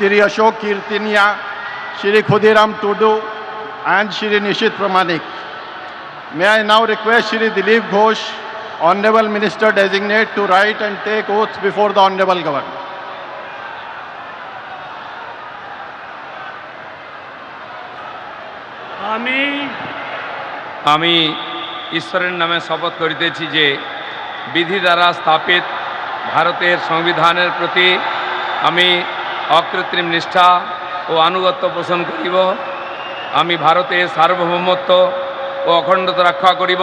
Shri Ashok Kirtiniya, Shri Khudiram Tudu, and Shri Nishit Pramanik. May I now request Shri Dilip Ghosh, Honorable Minister Designate, to write and take oath before the Honorable Governor. আমি ঈশ্বরের নামে শপথ করিতেছি যে বিধি দ্বারা স্থাপিত ভারতের সংবিধানের প্রতি আমি অকৃত্রিম নিষ্ঠা ও আনুগত্য পোষণ করিব। আমি ভারতের সার্বভৌমত্ব ও অখণ্ডতা রক্ষা করিব।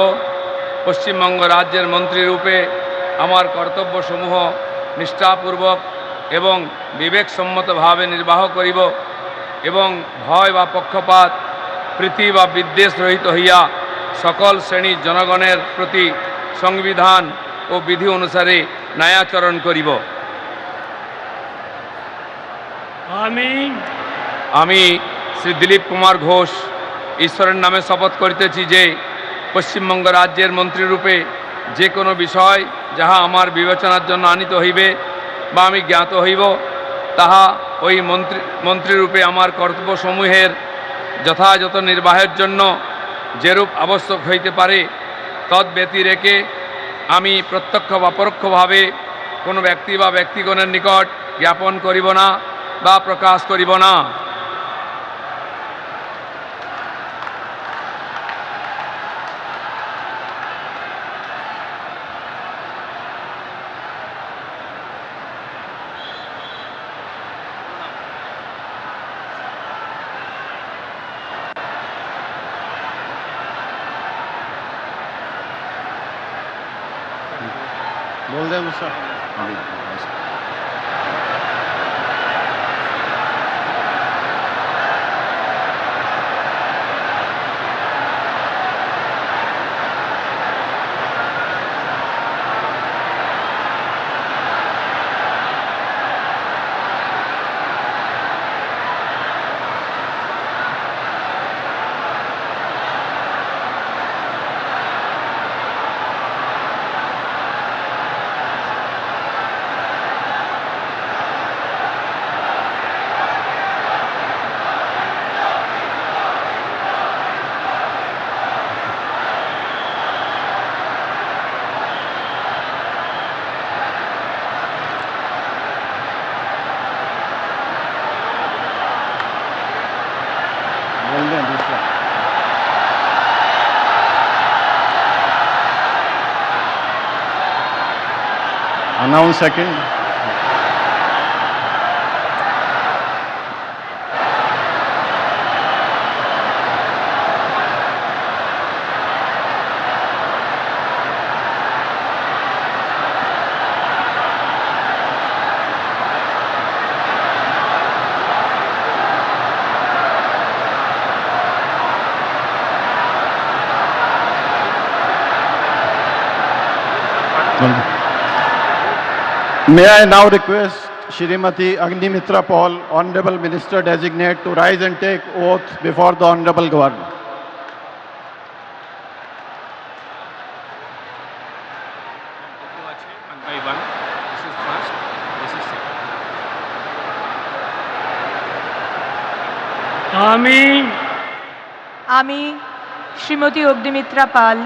পশ্চিমবঙ্গ রাজ্যের মন্ত্রীরূপে আমার কর্তব্যসমূহ নিষ্ঠাপূর্বক এবং বিবেকসম্মতভাবে নির্বাহ করিব এবং ভয় বা পক্ষপাত প্রীতি বা বিদ্বেষ রহিত হইয়া সকল শ্রেণীর জনগণের প্রতি সংবিধান ও বিধি অনুসারে ন্যায়াচরণ করিব। আমি শ্রী দিলীপ কুমার ঘোষ ঈশ্বরের নামে শপথ করিতেছি যে পশ্চিমবঙ্গ রাজ্যের মন্ত্রীরূপে যে কোনো বিষয় যাহা আমার বিবেচনার জন্য আনিত হইবে বা আমি জ্ঞাত হইব তাহা ওই মন্ত্রীরূপে আমার কর্তব্যসমূহের যথাযথ নির্বাহের জন্য যেরূপ আবশ্যক হইতে পারে তদ্ব্যতিরেকে আমি প্রত্যক্ষ বা পরোক্ষভাবে কোনো ব্যক্তি বা ব্যক্তিগণের নিকট জ্ঞাপন করিব না বা প্রকাশ করিব না। बोल दें मुझसे। Announce second. May I now request Shrimati Agnimitra Paul, Honorable Minister Designate, to rise and take oath before the Honorable Governor. আমি শ্রীমতী অগ্নিমিত্রা পাল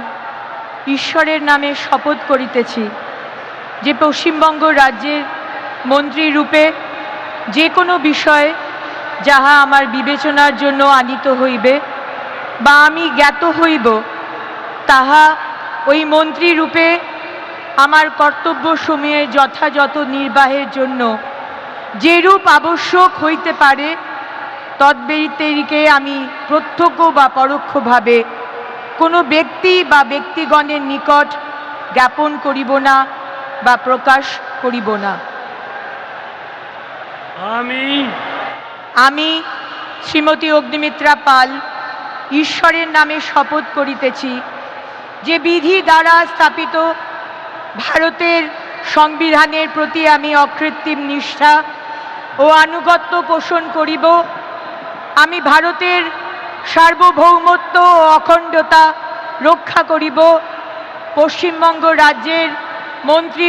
ঈশ্বরের নামে শপথ করিতেছি যে পশ্চিমবঙ্গ রাজ্যের মন্ত্রী রূপে যে কোনো বিষয় যাহা আমার বিবেচনার জন্য আনিত হইবে বা আমি জ্ঞাত হইব তাহা ওই মন্ত্রী রূপে আমার কর্তব্যসমূহের যথাযথ নির্বাহের জন্য যেরূপ আবশ্যক হইতে পারে তদ্ব্যতিরেকে আমি প্রত্যক্ষ বা পরোক্ষভাবে কোনো ব্যক্তি বা ব্যক্তিগণের নিকট জ্ঞাপন করিব না বা প্রকাশ করিব না। আমি শ্রীমতী অগ্নিমিত্রা পাল ঈশ্বরের নামে শপথ করিতেছি যে বিধি দ্বারা স্থাপিত ভারতের সংবিধানের প্রতি আমি অকৃত্রিম নিষ্ঠা ও আনুগত্য পোষণ করিব। আমি ভারতের সার্বভৌমত্ব ও অখণ্ডতা রক্ষা করিব। পশ্চিমবঙ্গ রাজ্যের মন্ত্রী